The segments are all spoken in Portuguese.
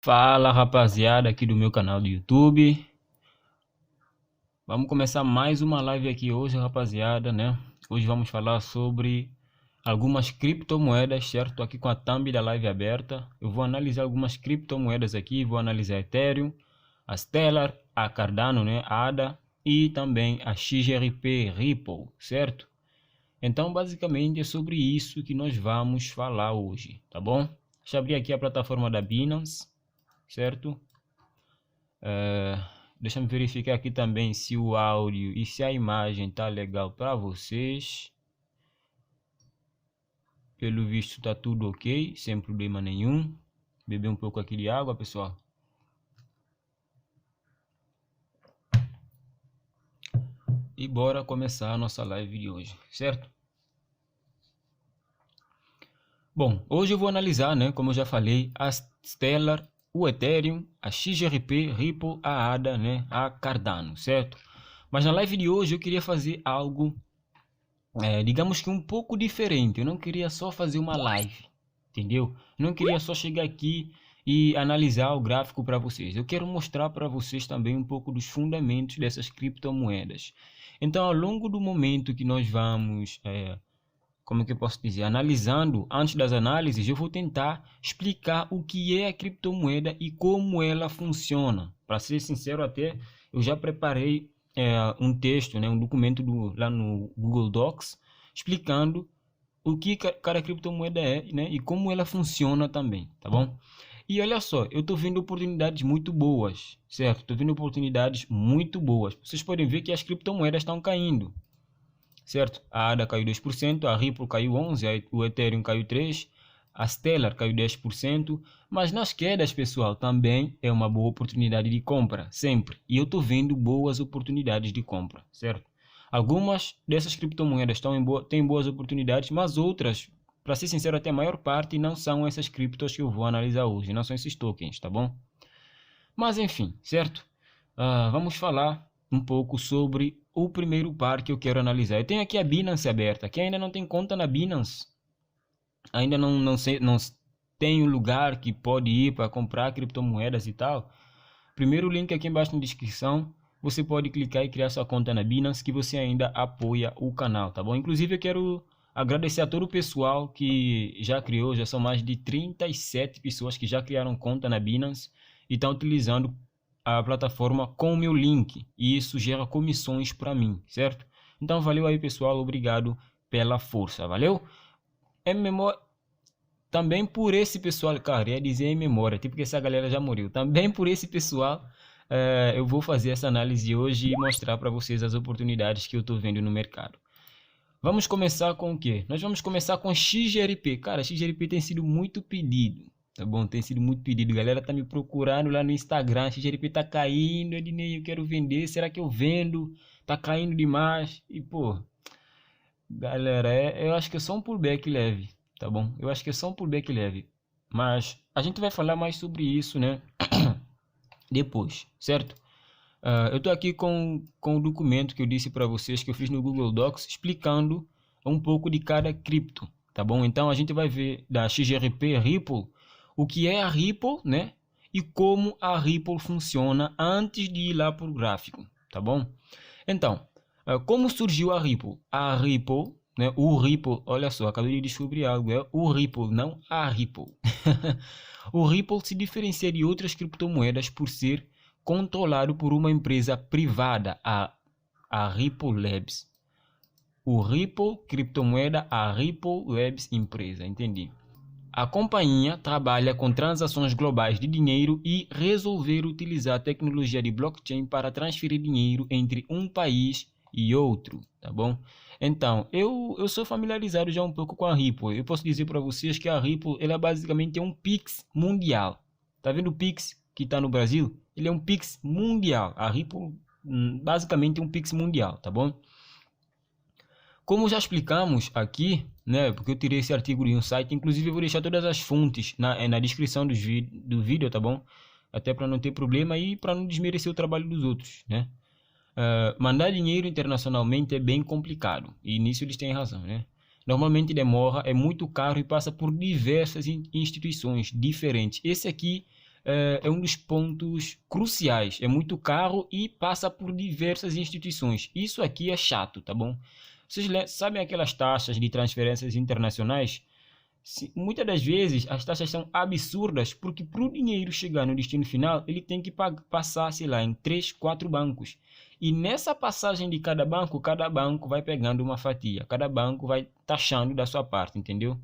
Fala rapaziada aqui do meu canal do YouTube. Vamos começar mais uma live aqui hoje, rapaziada, né? Hoje vamos falar sobre algumas criptomoedas, certo? Tô aqui com a thumb da live aberta. Eu vou analisar algumas criptomoedas aqui, vou analisar a Ethereum, a Stellar, a Cardano, né? A ADA e também a XRP Ripple, certo? Então, basicamente é sobre isso que nós vamos falar hoje, tá bom? Deixa eu abrir aqui a plataforma da Binance, certo? Deixa eu verificar aqui também se o áudio e se a imagem tá legal para vocês. Pelo visto tá tudo ok, sem problema nenhum. Beber um pouco aqui de água, pessoal. E bora começar a nossa live de hoje, certo? Bom, hoje eu vou analisar, né, como eu já falei, a Stellar, o Ethereum, a XRP, Ripple, a ADA, né, a Cardano, certo? Mas na live de hoje eu queria fazer algo, digamos que um pouco diferente. Eu não queria só fazer uma live, entendeu? Eu não queria só chegar aqui e analisar o gráfico para vocês. Eu quero mostrar para vocês também um pouco dos fundamentos dessas criptomoedas. Então, ao longo do momento que nós vamos como é que eu posso dizer, analisando, antes das análises, eu vou tentar explicar o que é a criptomoeda e como ela funciona. Para ser sincero, até eu já preparei um texto, né, um documento lá no Google Docs, explicando o que cada criptomoeda é, né, e como ela funciona também, tá bom? E olha só, eu estou vendo oportunidades muito boas, certo? Estou vendo oportunidades muito boas. Vocês podem ver que as criptomoedas estão caindo, certo? A ADA caiu 2%, a Ripple caiu 11%, o Ethereum caiu 3%, a Stellar caiu 10%, mas nas quedas, pessoal, também é uma boa oportunidade de compra, sempre. E eu estou vendo boas oportunidades de compra, certo? Algumas dessas criptomoedas têm boas oportunidades, mas outras, para ser sincero, até a maior parte não são essas criptos que eu vou analisar hoje, não são esses tokens, tá bom? Mas enfim, certo? Vamos falar um pouco sobre o primeiro par que eu quero analisar. Eu tenho aqui a Binance aberta. Quem ainda não tem conta na Binance, ainda não tem um lugar que pode ir para comprar criptomoedas e tal. Primeiro link aqui embaixo na descrição. Você pode clicar e criar sua conta na Binance, que você ainda apoia o canal, tá bom? Inclusive eu quero agradecer a todo o pessoal que já criou. Já são mais de 37 pessoas que já criaram conta na Binance e estão utilizando a plataforma com o meu link, e isso gera comissões para mim, certo? Então valeu aí, pessoal, obrigado pela força, valeu? É memória também por esse pessoal, cara, ia dizer em memória, tipo que essa galera já morreu. Também por esse pessoal, eu vou fazer essa análise hoje e mostrar para vocês as oportunidades que eu estou vendo no mercado. Vamos começar com o quê? Nós vamos começar com XRP. Cara, XRP tem sido muito pedido. Tá bom? Tem sido muito pedido. Galera tá me procurando lá no Instagram. XRP tá caindo. Ednei, eu quero vender. Será que eu vendo? Tá caindo demais. E, pô, galera, eu acho que é só um pullback leve. Tá bom? Eu acho que é só um pullback leve. Mas a gente vai falar mais sobre isso, né? Depois, certo? Eu estou aqui com o documento que eu disse para vocês que eu fiz no Google Docs explicando um pouco de cada cripto, tá bom? Então a gente vai ver da XRP Ripple o que é a Ripple, né? E como a Ripple funciona antes de ir lá para o gráfico, tá bom? Então, como surgiu a Ripple? A Ripple, né? O Ripple, olha só, acabei de descobrir algo, é o Ripple, não a Ripple. O Ripple se diferencia de outras criptomoedas por ser controlado por uma empresa privada, a Ripple Labs. O Ripple, criptomoeda, a Ripple Labs empresa, entendi. A companhia trabalha com transações globais de dinheiro e resolver utilizar a tecnologia de blockchain para transferir dinheiro entre um país e outro, tá bom? Então, eu sou familiarizado já um pouco com a Ripple. Eu posso dizer para vocês que a Ripple, ela basicamente é um Pix mundial. Tá vendo o Pix que está no Brasil? Ele é um Pix mundial. A Ripple, basicamente, é um Pix mundial, tá bom? Como já explicamos aqui, né, porque eu tirei esse artigo de um site, inclusive eu vou deixar todas as fontes na descrição do vídeo, tá bom? Até para não ter problema e para não desmerecer o trabalho dos outros, né? Mandar dinheiro internacionalmente é bem complicado, e nisso eles têm razão, né? Normalmente demora, é muito caro e passa por diversas instituições diferentes. Esse aqui é um dos pontos cruciais, é muito caro e passa por diversas instituições. Isso aqui é chato, tá bom? Vocês sabem aquelas taxas de transferências internacionais? Muitas das vezes as taxas são absurdas, porque para o dinheiro chegar no destino final, ele tem que passar, sei lá, em 3, 4 bancos. E nessa passagem de cada banco vai pegando uma fatia, cada banco vai taxando da sua parte, entendeu?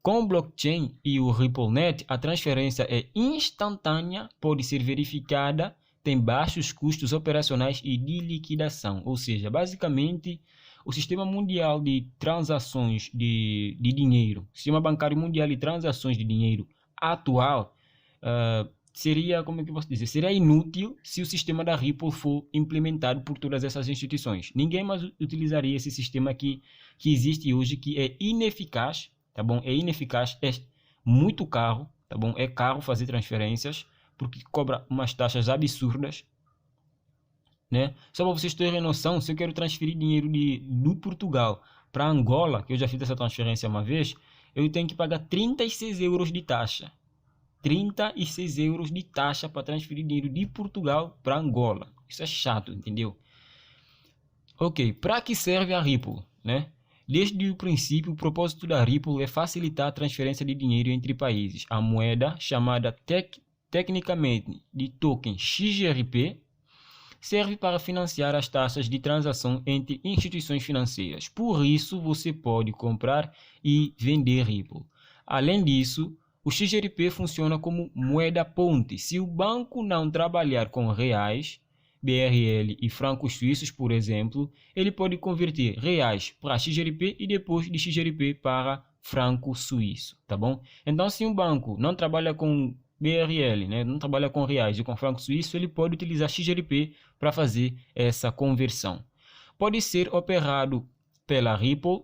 Com o blockchain e o RippleNet, a transferência é instantânea, pode ser verificada tem baixos custos operacionais e de liquidação. Ou seja, basicamente, o sistema mundial de transações de dinheiro, sistema bancário mundial de transações de dinheiro atual, seria, como é que eu posso dizer, seria inútil se o sistema da Ripple for implementado por todas essas instituições. Ninguém mais utilizaria esse sistema que existe hoje, que é ineficaz, tá bom? É ineficaz, é muito caro, tá bom? É caro fazer transferências, porque cobra umas taxas absurdas, né? Só para vocês terem noção, se eu quero transferir dinheiro do Portugal para Angola, que eu já fiz essa transferência uma vez, eu tenho que pagar 36 euros de taxa. 36 euros de taxa para transferir dinheiro de Portugal para Angola. Isso é chato, entendeu? Ok, para que serve a Ripple, né? Desde o princípio, o propósito da Ripple é facilitar a transferência de dinheiro entre países. A moeda, chamada tecnicamente de token XRP, serve para financiar as taxas de transação entre instituições financeiras. Por isso, você pode comprar e vender Ripple. Além disso, o XRP funciona como moeda ponte. Se o banco não trabalhar com reais, BRL e francos suíços, por exemplo, ele pode converter reais para XRP e depois de XRP para franco suíço, tá bom? Então, se um banco não trabalha com BRL, né, não trabalha com reais e com franco suíço, ele pode utilizar XRP para fazer essa conversão. Pode ser operado pela Ripple.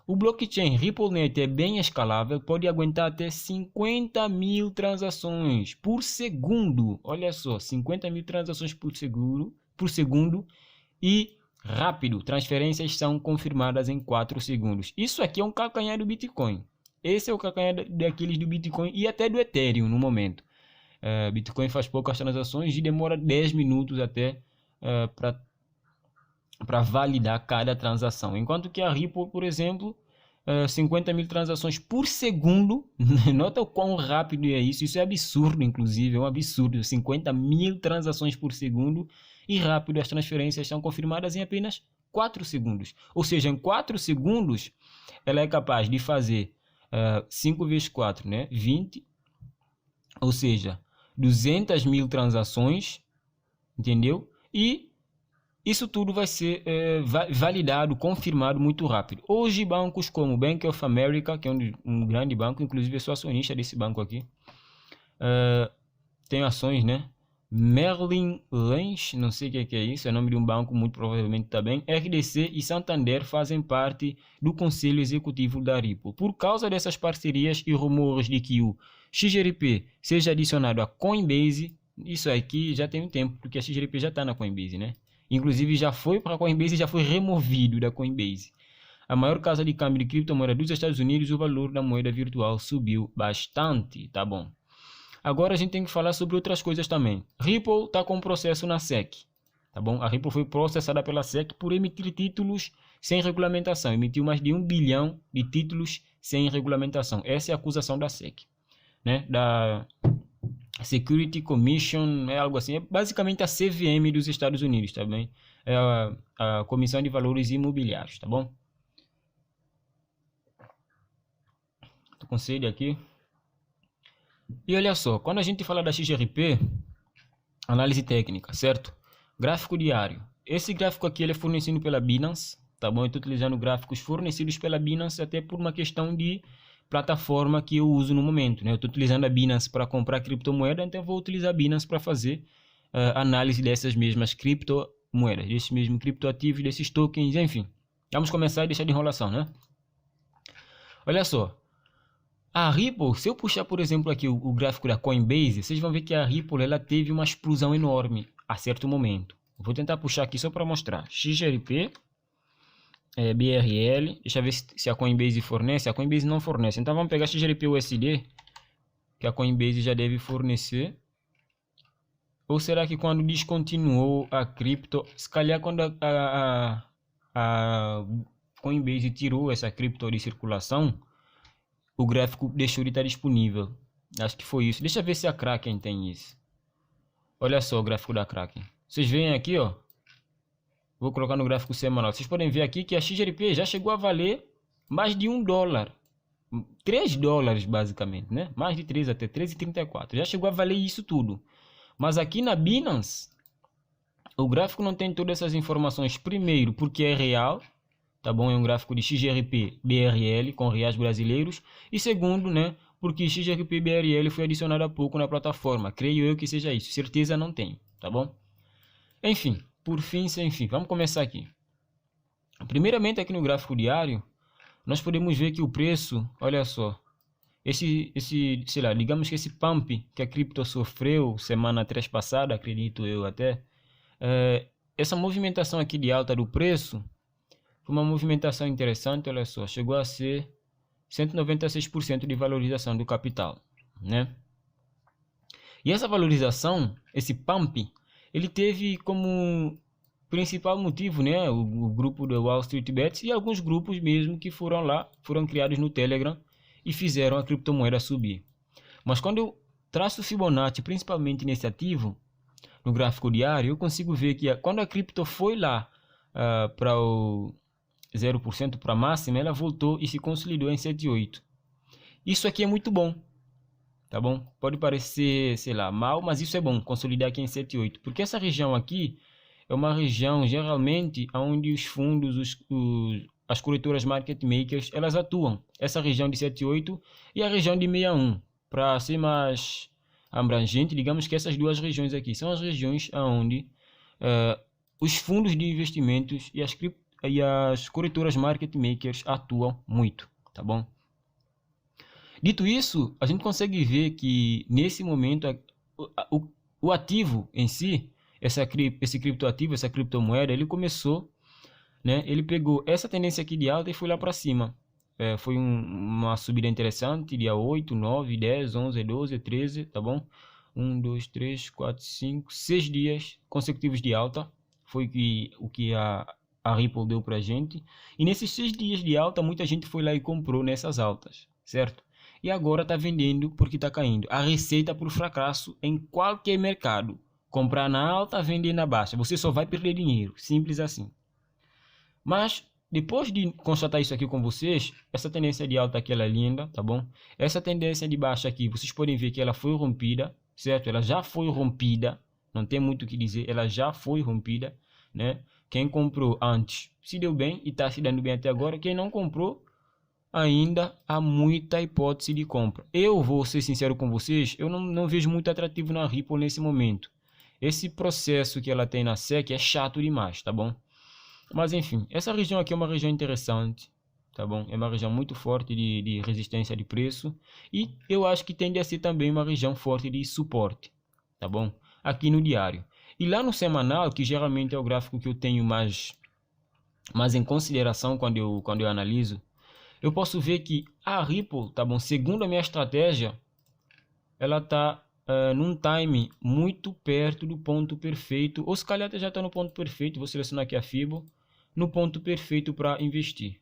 O blockchain RippleNet é bem escalável, pode aguentar até 50 mil transações por segundo. Olha só, 50 mil transações por segundo e rápido. Transferências são confirmadas em 4 segundos. Isso aqui é um calcanhar do Bitcoin. Esse é o calcanhar daqueles do Bitcoin e até do Ethereum no momento. Bitcoin faz poucas transações e demora 10 minutos até para validar cada transação. Enquanto que a Ripple, por exemplo, 50 mil transações por segundo. Nota o quão rápido é isso. Isso é absurdo, inclusive. É um absurdo. 50 mil transações por segundo. E rápido, as transferências são confirmadas em apenas 4 segundos. Ou seja, em 4 segundos, ela é capaz de fazer 5 vezes 4, né? 20. Ou seja, 200 mil transações. Entendeu? E isso tudo vai ser validado, confirmado muito rápido. Hoje, bancos como Bank of America, que é um grande banco, inclusive eu sou acionista desse banco aqui, tem ações, né? Merlin Lynch, não sei o que é isso, é nome de um banco, muito provavelmente também. RDC e Santander fazem parte do conselho executivo da Ripple. Por causa dessas parcerias e rumores de que o XRP seja adicionado a Coinbase, isso aqui já tem um tempo, porque a XRP já está na Coinbase, né? Inclusive já foi para a Coinbase e já foi removido da Coinbase. A maior casa de câmbio de criptomoeda dos Estados Unidos, o valor da moeda virtual subiu bastante, tá bom? Agora a gente tem que falar sobre outras coisas também. Ripple está com um processo na SEC, tá bom? A Ripple foi processada pela SEC por emitir títulos sem regulamentação. Emitiu mais de 1 bilhão de títulos sem regulamentação. Essa é a acusação da SEC, né? Da Security Commission, é algo assim, é basicamente a CVM dos Estados Unidos, tá bem? É a Comissão de Valores Imobiliários, tá bom? Tô com sede aqui. E olha só, quando a gente fala da XRP, análise técnica, certo? Gráfico diário. Esse gráfico aqui ele é fornecido pela Binance, tá bom? Eu estou utilizando gráficos fornecidos pela Binance até por uma questão de plataforma que eu uso no momento, né? Eu estou utilizando a Binance para comprar criptomoeda, então eu vou utilizar a Binance para fazer análise dessas mesmas criptomoedas, desses mesmos criptoativos, desses tokens, enfim. Vamos começar e deixar de enrolação, né? Olha só. A Ripple, se eu puxar, por exemplo, aqui o gráfico da Coinbase, vocês vão ver que a Ripple ela teve uma explosão enorme a certo momento. Vou tentar puxar aqui só para mostrar. XRP, BRL, deixa eu ver se a Coinbase fornece. A Coinbase não fornece, então vamos pegar XRP USD, que a Coinbase já deve fornecer. Ou será que quando descontinuou a cripto, se calhar quando a Coinbase tirou essa cripto de circulação, o gráfico deixou de estar disponível. Acho que foi isso. Deixa eu ver se a Kraken tem isso. Olha só o gráfico da Kraken. Vocês veem aqui, ó. Vou colocar no gráfico semanal. Vocês podem ver aqui que a XRP já chegou a valer mais de $1. 3 dólares basicamente, né? Mais de 3 até 3,34. Já chegou a valer isso tudo. Mas aqui na Binance, O gráfico não tem todas essas informações, primeiro, porque é real, tá bom? É um gráfico de XRP BRL com reais brasileiros. E segundo, né? Porque XRP BRL foi adicionado há pouco na plataforma. Creio eu que seja isso. Certeza não tenho, tá bom? Enfim, por fim, sem fim, vamos começar aqui. Primeiramente, aqui no gráfico diário, nós podemos ver que o preço, olha só, sei lá, digamos que esse pump que a cripto sofreu semana 3 passada, acredito eu até, essa movimentação aqui de alta do preço foi uma movimentação interessante, olha só, chegou a ser 196% de valorização do capital, né? E essa valorização, esse pump, ele teve como principal motivo, né, o grupo do Wall Street Bets e alguns grupos mesmo que foram lá, foram criados no Telegram e fizeram a criptomoeda subir. Mas quando eu traço o Fibonacci, principalmente nesse ativo, no gráfico diário, eu consigo ver que quando a cripto foi lá para o 0% para a máxima, ela voltou e se consolidou em 7,8. Isso aqui é muito bom, tá bom? Pode parecer, sei lá, mal, mas isso é bom, consolidar aqui em 7,8. Porque essa região aqui é uma região, geralmente, onde os fundos, as corretoras market makers, elas atuam. Essa região de 7,8 e a região de 61. Para ser mais abrangente, digamos que essas duas regiões aqui são as regiões onde os fundos de investimentos e as corretoras market makers atuam muito, tá bom? Dito isso, a gente consegue ver que nesse momento o ativo em si, esse criptoativo, essa criptomoeda, ele começou, né? Ele pegou essa tendência aqui de alta e foi lá para cima. Foi uma subida interessante, dia 8, 9, 10, 11, 12, 13, tá bom? 1, 2, 3, 4, 5, 6 dias consecutivos de alta. Foi o que a Ripple deu pra gente. E nesses 6 dias de alta, muita gente foi lá e comprou nessas altas, certo? E agora está vendendo porque está caindo. A receita por fracasso em qualquer mercado. Comprar na alta, vender na baixa. Você só vai perder dinheiro. Simples assim. Mas, depois de constatar isso aqui com vocês, essa tendência de alta aqui ela é linda, tá bom? Essa tendência de baixa aqui, vocês podem ver que ela foi rompida, certo? Ela já foi rompida. Não tem muito o que dizer. Ela já foi rompida, né? Quem comprou antes se deu bem e está se dando bem até agora. Quem não comprou, ainda há muita hipótese de compra. Eu vou ser sincero com vocês, eu não vejo muito atrativo na Ripple nesse momento. Esse processo que ela tem na SEC é chato demais, tá bom? Mas enfim, essa região aqui é uma região interessante, tá bom? É uma região muito forte de resistência de preço e eu acho que tende a ser também uma região forte de suporte, tá bom? Aqui no diário. E lá no semanal, que geralmente é o gráfico que eu tenho mais em consideração quando eu analiso, eu posso ver que a Ripple, tá bom? Segundo a minha estratégia, ela tá num time muito perto do ponto perfeito. Ou se calhar já está no ponto perfeito. Vou selecionar aqui a Fibo. No ponto perfeito para investir.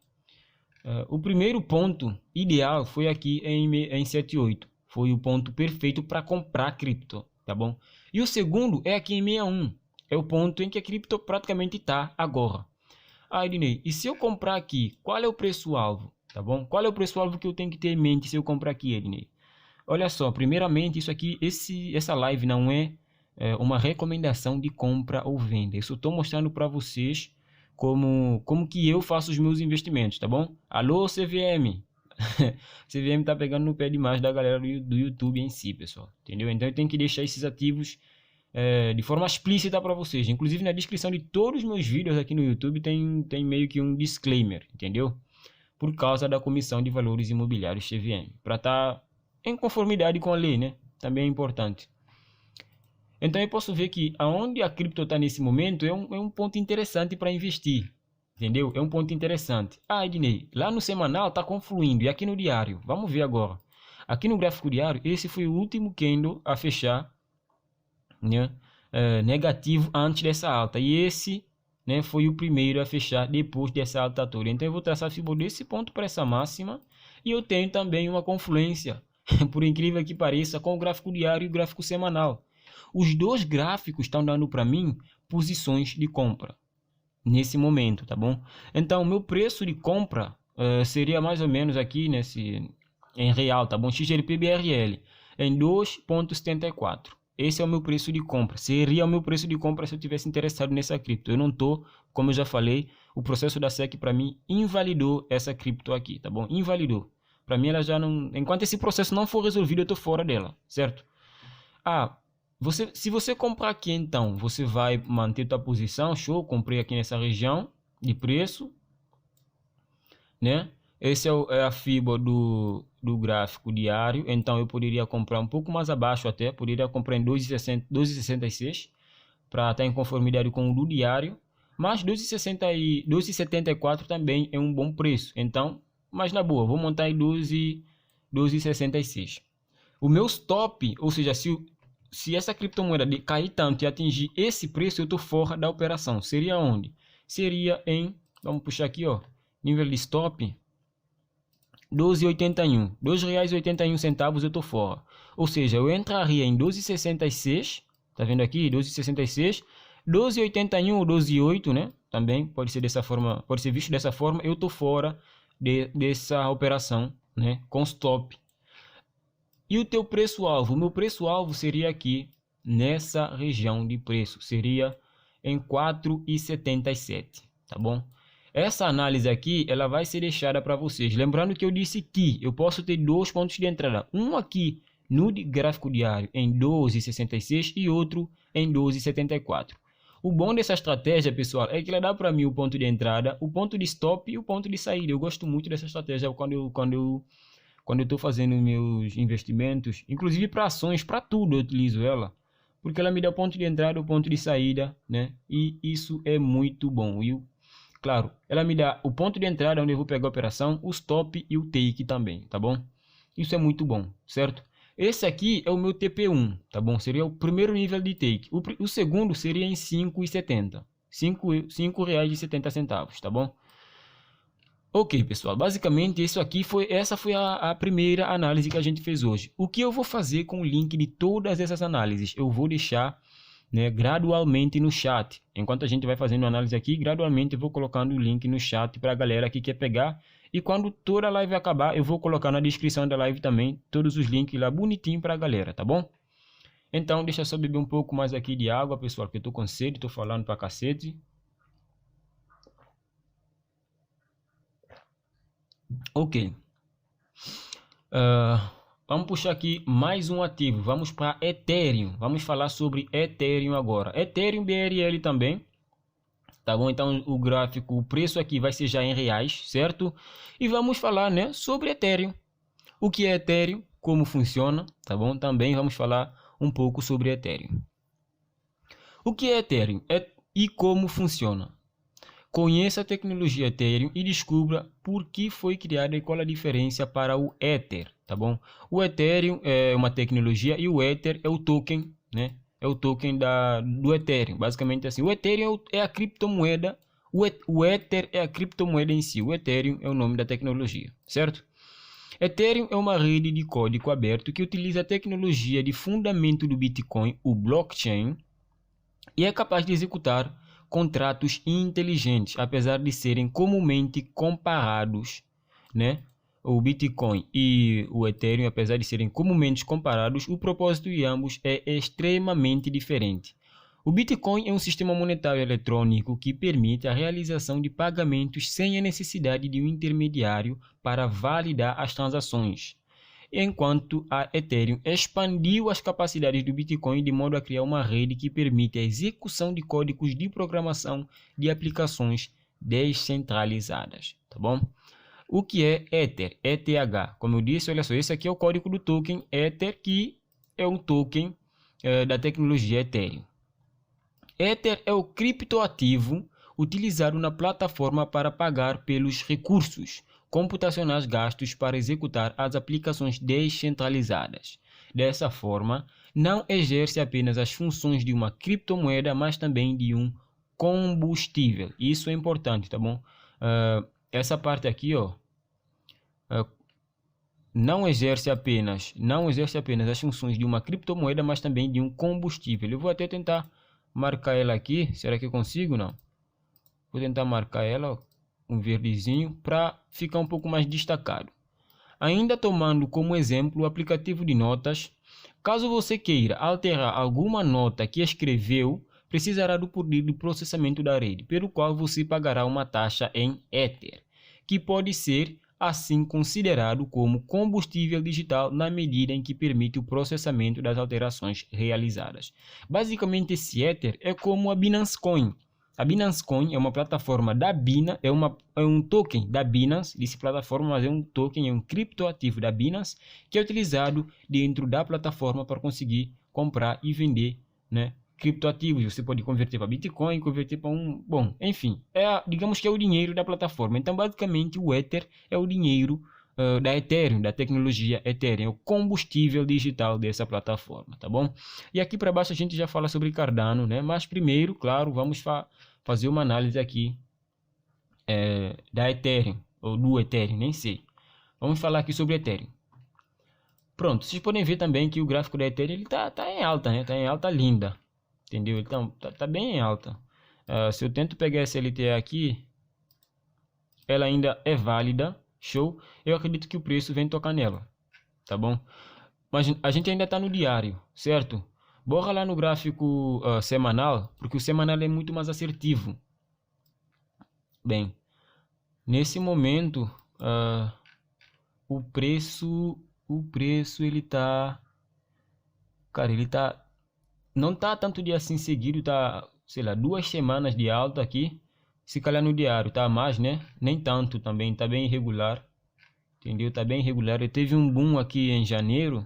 O primeiro ponto ideal foi aqui em 7,8. Foi o ponto perfeito para comprar cripto, tá bom? E o segundo é aqui em 61. É o ponto em que a cripto praticamente está agora. Ah, Ednei, e se eu comprar aqui, qual é o preço-alvo? Tá bom? Qual é o preço-alvo que eu tenho que ter em mente se eu comprar aqui, Ednei? Olha só, primeiramente, isso aqui, essa live não é uma recomendação de compra ou venda. Eu só estou mostrando para vocês como que eu faço os meus investimentos, tá bom? Alô, CVM! CVM tá pegando no pé demais da galera do YouTube em si, pessoal. Entendeu? Então eu tenho que deixar esses ativos de forma explícita para vocês. Inclusive na descrição de todos os meus vídeos aqui no YouTube tem meio que um disclaimer, entendeu? Por causa da Comissão de Valores Imobiliários CVM. Para estar em conformidade com a lei, né? Também é importante. Então eu posso ver que aonde a cripto está nesse momento é um ponto interessante para investir. Entendeu? É um ponto interessante. Ah, Ednei, lá no semanal está confluindo. E aqui no diário? Vamos ver agora. Aqui no gráfico diário, esse foi o último candle a fechar, né? Negativo antes dessa alta. E esse, né, foi o primeiro a fechar depois dessa alta toda. Então eu vou traçar a Fibonacci desse ponto para essa máxima. E eu tenho também uma confluência, por incrível que pareça, com o gráfico diário e o gráfico semanal. Os dois gráficos estão dando para mim posições de compra nesse momento, tá bom? Então, o meu preço de compra seria mais ou menos aqui em real, tá bom? XLP BRL em 2,74. esse é o meu preço de compra. Seria o meu preço de compra se eu tivesse interessado nessa cripto. Eu não tô, como eu já falei, o processo da SEC para mim invalidou essa cripto aqui, tá bom? Invalidou. Para mim ela já não, enquanto esse processo não for resolvido, eu tô fora dela, certo? Se você comprar aqui então, você vai manter tua posição, show, comprei aqui nessa região de preço, né? Esse é a FIBA do gráfico diário, então eu poderia comprar um pouco mais abaixo até, poderia comprar em 2,66 para estar em conformidade com o do diário, mas 2,74 também é um bom preço, então, mas na boa, vou montar em 12,66. O meu stop, ou seja, se essa criptomoeda cair tanto e atingir esse preço, eu estou fora da operação. Seria onde? Seria em, vamos puxar aqui, ó, nível de stop, 12,81. R$ 2,81 eu estou fora. Ou seja, eu entraria em 12,66, tá vendo aqui? 12,66, 12,81 ou 12,8, né? Também pode ser dessa forma, pode ser visto dessa forma. Eu estou fora dessa operação, né? Com stop. E o teu preço-alvo? O meu preço-alvo seria aqui, nessa região de preço. Seria em 4,77, tá bom? Essa análise aqui, ela vai ser deixada para vocês. Lembrando que eu disse que eu posso ter dois pontos de entrada. Um aqui no gráfico diário em 12,66 e outro em 12,74. O bom dessa estratégia, pessoal, é que ela dá para mim o ponto de entrada, o ponto de stop e o ponto de saída. Eu gosto muito dessa estratégia quando eu estou fazendo meus investimentos, inclusive para ações, para tudo eu utilizo ela, porque ela me dá o ponto de entrada, o ponto de saída, né? E isso é muito bom. E claro, ela me dá o ponto de entrada onde eu vou pegar a operação, o stop e o take também, tá bom? Isso é muito bom, certo? Esse aqui é o meu TP1, tá bom? Seria o primeiro nível de take. O segundo seria em 5,70. R$ 5,70, tá bom? Ok, pessoal, basicamente essa foi a primeira análise que a gente fez hoje. O que eu vou fazer com o link de todas essas análises? Eu vou deixar, né, gradualmente no chat. Enquanto a gente vai fazendo a análise aqui, gradualmente eu vou colocando o link no chat para a galera que quer pegar. E quando toda a live acabar, eu vou colocar na descrição da live também todos os links lá bonitinho para a galera, tá bom? Então, deixa eu só beber um pouco mais aqui de água, pessoal, porque eu tô com sede, tô falando pra cacete. Ok. Vamos puxar aqui mais um ativo. Vamos para Ethereum. Vamos falar sobre Ethereum agora. Ethereum BRL também. Tá bom? Então o gráfico, o preço aqui vai ser já em reais, certo? E vamos falar, né, sobre Ethereum. O que é Ethereum? Como funciona? Tá bom? Também vamos falar um pouco sobre Ethereum. O que é Ethereum? E como funciona? Conheça a tecnologia Ethereum e descubra por que foi criada e qual a diferença para o Ether, tá bom? O Ethereum é uma tecnologia e o Ether é o token, né? É o token do Ethereum, basicamente assim. O Ethereum é a criptomoeda, o Ether é a criptomoeda em si, o Ethereum é o nome da tecnologia, certo? Ethereum é uma rede de código aberto que utiliza a tecnologia de fundamento do Bitcoin, o blockchain, e é capaz de executar contratos inteligentes, apesar de serem comumente comparados, né? O Bitcoin e o Ethereum, apesar de serem comumente comparados, o propósito de ambos é extremamente diferente. O Bitcoin é um sistema monetário eletrônico que permite a realização de pagamentos sem a necessidade de um intermediário para validar as transações, enquanto a Ethereum expandiu as capacidades do Bitcoin de modo a criar uma rede que permite a execução de códigos de programação de aplicações descentralizadas, tá bom? O que é Ether? ETH. Como eu disse, olha só, esse aqui é o código do token Ether, que é um token da tecnologia Ethereum. Ether é o criptoativo utilizado na plataforma para pagar pelos recursos computacionais gastos para executar as aplicações descentralizadas. Dessa forma, não exerce apenas as funções de uma criptomoeda, mas também de um combustível. Isso é importante, tá bom? Essa parte aqui, ó, não exerce apenas as funções de uma criptomoeda, mas também de um combustível. Eu vou até tentar marcar ela aqui. Será que eu consigo? Não. Vou tentar marcar ela, ó, um verdezinho, para ficar um pouco mais destacado. Ainda tomando como exemplo o aplicativo de notas, Caso você queira alterar alguma nota que escreveu, precisará do poder de processamento da rede, pelo qual você pagará uma taxa em Ether, que pode ser assim considerado como combustível digital na medida em que permite o processamento das alterações realizadas. Basicamente, esse Ether é como a Binance Coin. A Binance Coin é uma plataforma da Binance, é um token da Binance, disse plataforma, mas é um token, é um criptoativo da Binance, que é utilizado dentro da plataforma para conseguir comprar e vender, né, criptoativos. Você pode converter para Bitcoin, converter para bom, enfim, digamos que é o dinheiro da plataforma. Então, basicamente, o Ether é o dinheiro da Ethereum, da tecnologia Ethereum, é o combustível digital dessa plataforma, tá bom? E aqui para baixo a gente já fala sobre Cardano, né? Mas primeiro, claro, vamos fazer uma análise aqui da Ethereum, ou do Ethereum, nem sei. Vamos falar aqui sobre Ethereum. Pronto, vocês podem ver também que o gráfico da Ethereum ele tá em alta, né? Tá em alta linda, entendeu? Então, tá bem em alta. Se eu tento pegar essa LTA aqui, ela ainda é válida, show. Eu acredito que o preço vem tocar nela, tá bom? Mas a gente ainda tá no diário, certo? Bora lá no gráfico semanal, porque o semanal é muito mais assertivo. Bem, nesse momento, o preço ele tá, cara, ele tá, não tá tanto dia assim seguido, tá, sei lá, 2 semanas de alta aqui. Se calhar no diário tá mais, né? Nem tanto também, tá bem irregular, entendeu? Tá bem irregular. Eu teve um boom aqui em janeiro,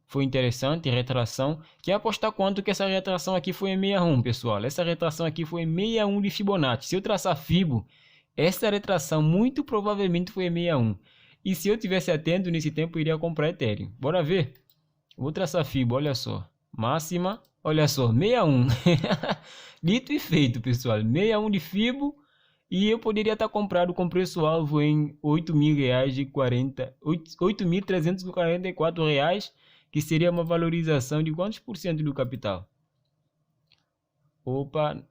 foi interessante, retração. Quer apostar quanto que essa retração aqui foi em 61, pessoal? Essa retração aqui foi em 61 de Fibonacci. Se eu traçar Fibo, essa retração muito provavelmente foi em 61. E se eu tivesse atento nesse tempo, eu iria comprar Ethereum. Bora ver? Vou traçar Fibo, olha só. Máxima, olha só, 61. Dito e feito, pessoal. 61 de Fibo. E eu poderia estar comprado com preço-alvo em R$8.344, que seria uma valorização de quantos por cento do capital? Opa,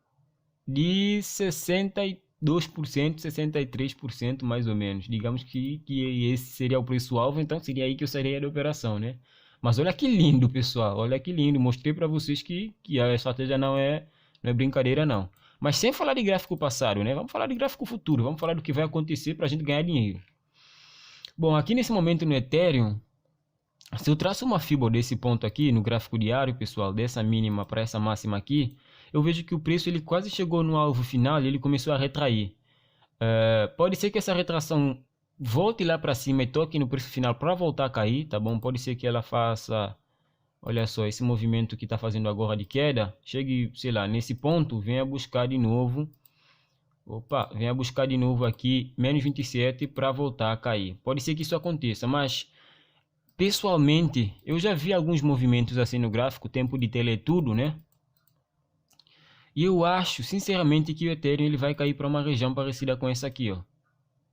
de 62%, 63% mais ou menos. Digamos que esse seria o preço-alvo, então seria aí que eu sairia da operação, né? Mas olha que lindo, pessoal, olha que lindo. Mostrei para vocês que a estratégia não é brincadeira, não. Mas sem falar de gráfico passado, né? Vamos falar de gráfico futuro, vamos falar do que vai acontecer para a gente ganhar dinheiro. Bom, aqui nesse momento no Ethereum, se eu traço uma fibra desse ponto aqui no gráfico diário, pessoal, dessa mínima para essa máxima aqui, eu vejo que o preço ele quase chegou no alvo final e ele começou a retrair. Pode ser que essa retração volte lá para cima e toque no preço final para voltar a cair, tá bom? Pode ser que ela faça, olha só, esse movimento que está fazendo agora de queda, chegue, sei lá, nesse ponto, venha buscar de novo. Opa, venha buscar de novo aqui, menos 27 para voltar a cair. Pode ser que isso aconteça, mas pessoalmente, eu já vi alguns movimentos assim no gráfico, tempo de teletudo, né? E eu acho, sinceramente, que o Ethereum ele vai cair para uma região parecida com essa aqui, ó.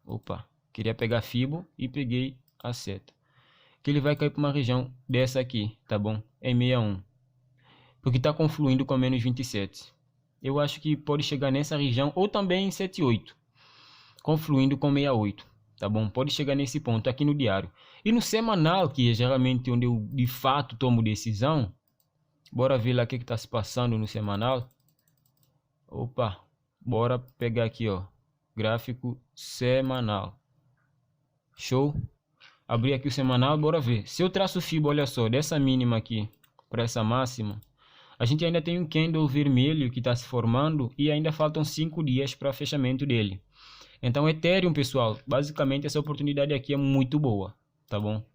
Opa, queria pegar Fibo e peguei a seta. Que ele vai cair para uma região dessa aqui, tá bom? É 61. Porque está confluindo com a menos 27. Eu acho que pode chegar nessa região ou também em 78. Confluindo com 68. Tá bom? Pode chegar nesse ponto aqui no diário. E no semanal, que é geralmente onde eu de fato tomo decisão. Bora ver lá o que está se passando no semanal. Opa, bora pegar aqui, ó. Gráfico semanal. Show? Abrir aqui o semanal, bora ver. Se eu traço o Fibo, olha só, dessa mínima aqui para essa máxima, a gente ainda tem um candle vermelho que está se formando e ainda faltam 5 dias para fechamento dele. Então, Ethereum, pessoal, basicamente essa oportunidade aqui é muito boa, tá bom?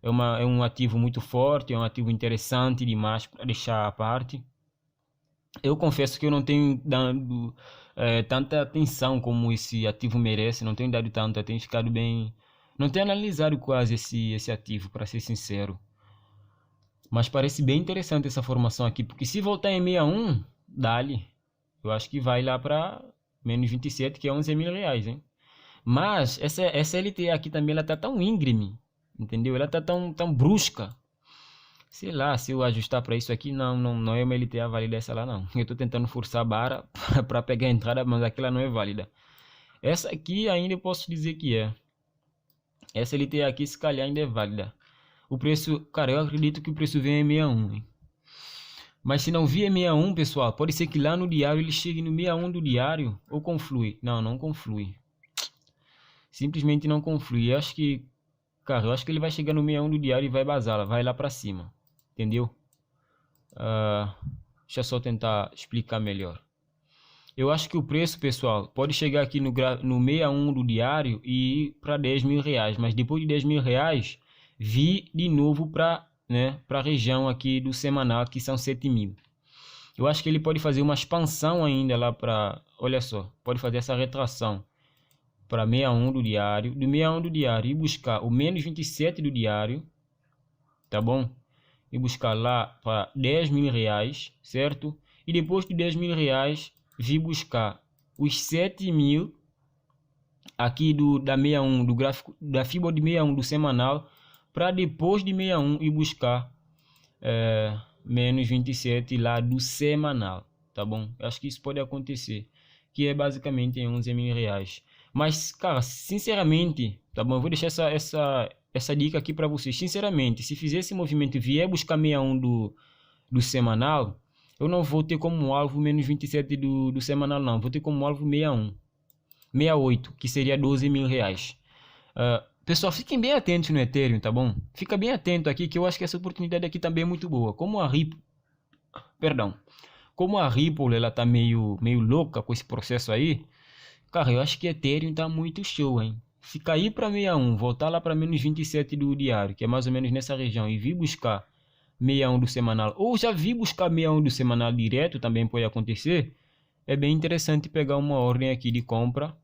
É um ativo muito forte, é um ativo interessante demais para deixar à parte. Eu confesso que eu não tenho dado tanta atenção como esse ativo merece, não tenho dado tanto, eu tenho ficado bem... Não tenho analisado quase esse ativo, para ser sincero. Mas parece bem interessante essa formação aqui, porque se voltar em 61, dá-lhe. Eu acho que vai lá para menos 27, que é 11 mil reais, hein? Mas essa LTA aqui também, ela tá tão íngreme, entendeu? Ela tá tão brusca. Sei lá, se eu ajustar para isso aqui, não é uma LTA válida essa lá, não. Eu tô tentando forçar a barra para pegar a entrada, mas aquela não é válida. Essa aqui ainda eu posso dizer que é. Essa LTA aqui, se calhar, ainda é válida. O preço, cara, eu acredito que o preço vem em 61, hein? Mas se não vier 61, pessoal, pode ser que lá no diário ele chegue no 61 do diário ou conflui. Não, não conflui. Simplesmente não conflui. Eu acho que, cara, eu acho que ele vai chegar no 61 do diário e vai basar, vai lá pra cima. Entendeu? Deixa eu só tentar explicar melhor. Eu acho que o preço, pessoal, pode chegar aqui no 61 do diário e ir para 10 mil reais. Mas depois de 10 mil reais, vir de novo para, né, a região aqui do semanal, que são 7 mil. Eu acho que ele pode fazer uma expansão ainda lá para, olha só, pode fazer essa retração para 61 do diário. Do 61 do diário e buscar o menos 27 do diário, tá bom? E buscar lá para 10 mil reais, certo? E depois de 10 mil reais, vir buscar os 7 mil aqui da 61, do gráfico da FIBA de 61 do semanal, para depois de 61 e buscar menos 27 lá do semanal, tá bom? Eu acho que isso pode acontecer, que é basicamente em 11 mil reais. Mas, cara, sinceramente, tá bom? Eu vou deixar essa dica aqui para vocês. Sinceramente, se fizer esse movimento e vier buscar 61 do semanal, eu não vou ter como alvo menos 27 do semanal, não. Vou ter como alvo 61, 68, que seria 12 mil reais. Pessoal, fiquem bem atentos no Ethereum, tá bom? Fica bem atento aqui, que eu acho que essa oportunidade aqui também é muito boa. Como a Ripple, ela tá meio louca com esse processo aí, cara, eu acho que Ethereum tá muito show, hein? Se cair para 61, voltar lá para menos 27 do diário, que é mais ou menos nessa região, e vir buscar 61 do semanal, ou já vi buscar 61 do semanal direto, também pode acontecer, é bem interessante pegar uma ordem aqui de compra.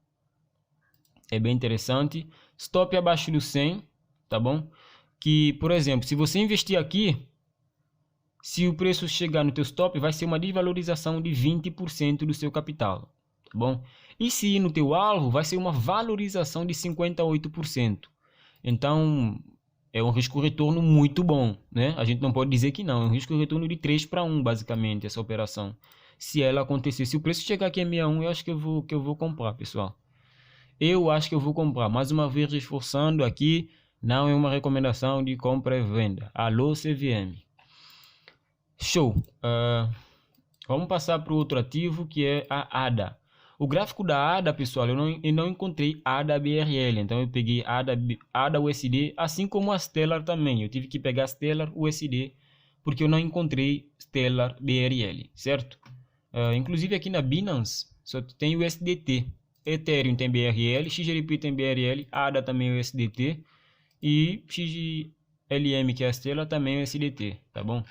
É bem interessante. Stop abaixo do 100, tá bom? Que, por exemplo, se você investir aqui, se o preço chegar no teu stop, vai ser uma desvalorização de 20% do seu capital, tá bom? E se ir no teu alvo, vai ser uma valorização de 58%. Então, é um risco-retorno muito bom, né? A gente não pode dizer que não. É um risco-retorno de 3 para 1, basicamente, essa operação. Se ela acontecer, se o preço chegar aqui a 61, eu acho que eu vou comprar, pessoal. Eu acho que eu vou comprar. Mais uma vez, reforçando aqui, não é uma recomendação de compra e venda. Alô, CVM. Show. Vamos passar para o outro ativo, que é a ADA. O gráfico da ADA, pessoal, eu não encontrei ADA BRL. Então, eu peguei ADA USD, assim como a Stellar também. Eu tive que pegar Stellar USD, porque eu não encontrei Stellar BRL, certo? Inclusive, aqui na Binance, só tem o USDT. Ethereum tem BRL, XRP tem BRL, ADA também USDT e XLM, que é a Stellar, também USDT, tá bom?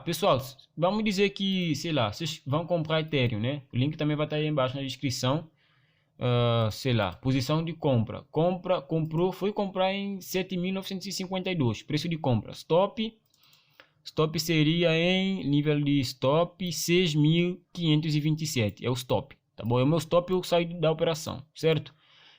Pessoal, vamos dizer que, sei lá, vocês vão comprar Ethereum, né? O link também vai estar aí embaixo na descrição. Sei lá, posição de compra. Comprou, foi comprar em 7.952, preço de compra. Stop seria em nível de stop 6.527, é o stop. Tá bom? É o meu stop, eu saio da operação, certo?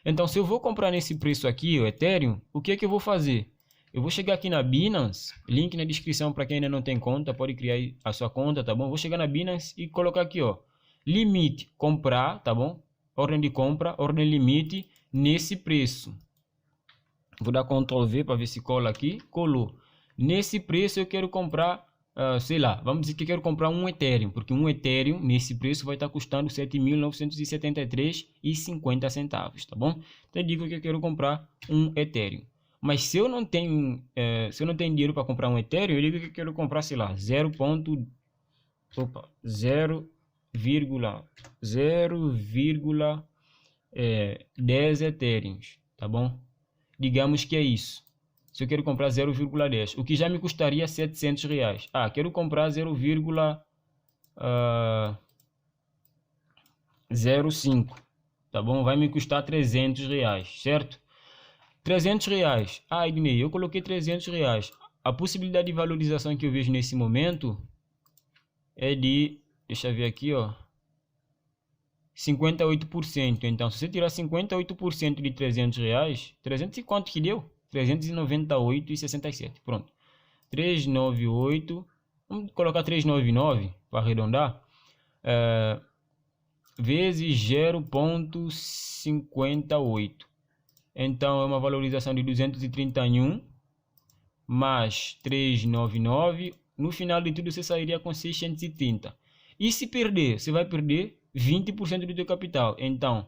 Então, se eu vou comprar nesse preço aqui, o Ethereum, o que é que eu vou fazer? Eu vou chegar aqui na Binance, link na descrição para quem ainda não tem conta, pode criar a sua conta, tá bom? Vou chegar na Binance e colocar aqui, ó, limite comprar, tá bom? Ordem de compra, ordem limite nesse preço. Vou dar Ctrl V para ver se cola aqui, colou. Nesse preço eu quero comprar, sei lá, vamos dizer que eu quero comprar um Ethereum, porque um Ethereum nesse preço vai estar custando 7.973,50 centavos, tá bom? Então eu digo que eu quero comprar um Ethereum. Mas se eu não tenho, dinheiro para comprar um Ethereum, eu digo que eu quero comprar, sei lá, 0,10 Ethereums, tá bom? Digamos que é isso. Se eu quero comprar 0,10, o que já me custaria 700 reais. Quero comprar 0,05, tá bom? Vai me custar 300 reais, certo? 300 reais. Ednei, eu coloquei 300 reais. A possibilidade de valorização que eu vejo nesse momento é de, deixa eu ver aqui, ó, 58%. Então, se você tirar 58% de 300 reais, 300 e quanto que deu? 398,67. Pronto. 398. Vamos colocar 399 para arredondar. Vezes 0,58. Então, é uma valorização de 231. mais 399, no final de tudo você sairia com 630. E se perder, você vai perder 20% do teu capital. Então,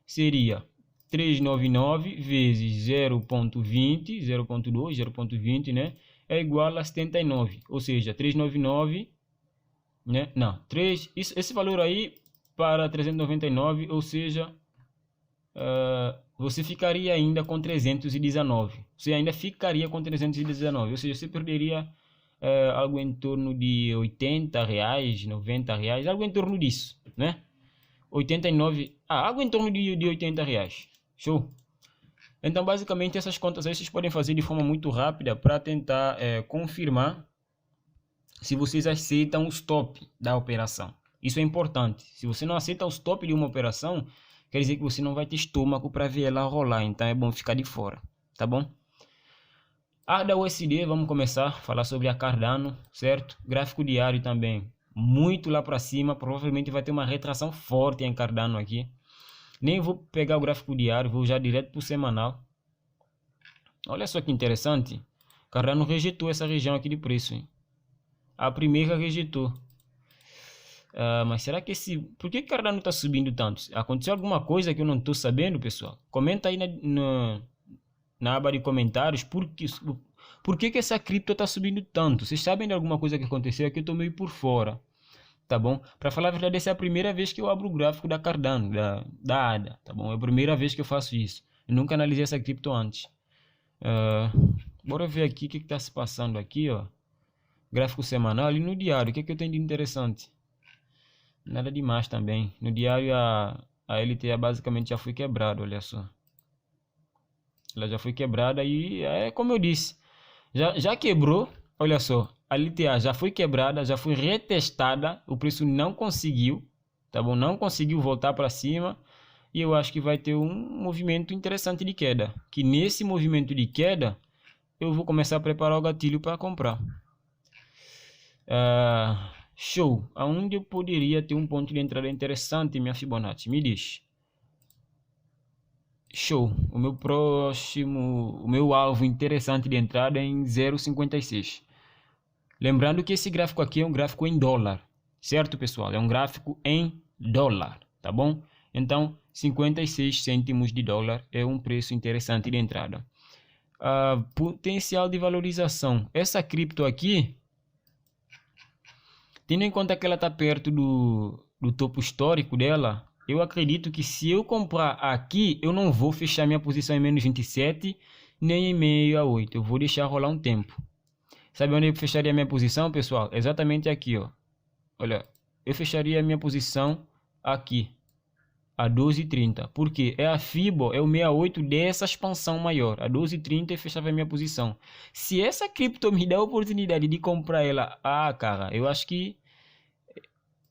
seria 399 vezes 0.20, 0.2, 0.20, né? É igual a 79. Ou seja, 399, né? Não, 3, esse valor aí para 399, ou seja, você ficaria ainda com 319. Você ainda ficaria com 319, ou seja, você perderia algo em torno de 80 reais, 90 reais, algo em torno disso, né? 89, algo em torno de 80 reais. Show? Então, basicamente, essas contas aí vocês podem fazer de forma muito rápida para tentar confirmar se vocês aceitam o stop da operação. Isso é importante. Se você não aceita o stop de uma operação, quer dizer que você não vai ter estômago para ver ela rolar. Então é bom ficar de fora, tá bom? A da USD, vamos começar a falar sobre a Cardano, certo? Gráfico diário também, muito lá para cima. Provavelmente vai ter uma retração forte em Cardano aqui. Nem vou pegar o gráfico diário, vou já direto para o semanal. Olha só que interessante. Cardano rejeitou essa região aqui de preço, hein? A primeira rejeitou. Mas será que por que Cardano está subindo tanto? Aconteceu alguma coisa que eu não estou sabendo, pessoal? Comenta aí na aba de comentários por que essa cripto está subindo tanto. Vocês sabem de alguma coisa que aconteceu? Aqui eu estou meio por fora, tá bom? Para falar a verdade, essa é a primeira vez que eu abro o gráfico da Cardano, da ADA, tá bom? É a primeira vez que eu faço isso. Eu nunca analisei essa cripto antes. Bora ver aqui o que está se passando aqui, ó. Gráfico semanal e no diário, o que eu tenho de interessante? Nada demais também. No diário a LTA basicamente já foi quebrada, olha só. Ela já foi quebrada e como eu disse, já quebrou, olha só. A LTA já foi quebrada, já foi retestada, o preço não conseguiu, tá bom? Não conseguiu voltar para cima e eu acho que vai ter um movimento interessante de queda. Que nesse movimento de queda eu vou começar a preparar o gatilho para comprar. Show. Aonde eu poderia ter um ponto de entrada interessante, minha Fibonacci? Me diz. Show. O meu alvo interessante de entrada é em 0,56. Lembrando que esse gráfico aqui é um gráfico em dólar, certo, pessoal? É um gráfico em dólar, tá bom? Então, 56 cêntimos de dólar é um preço interessante de entrada. Potencial de valorização. Essa cripto aqui, tendo em conta que ela está perto do topo histórico dela, eu acredito que se eu comprar aqui, eu não vou fechar minha posição em menos 27, nem em meio a 8. Eu vou deixar rolar um tempo. Sabe onde eu fecharia minha posição, pessoal? Exatamente aqui, ó. Olha, eu fecharia a minha posição aqui, a 12,30. Por quê? É a FIBO, é o 68 dessa expansão maior. A 12,30 eu fechava a minha posição. Se essa cripto me dá a oportunidade de comprar ela, cara, eu acho que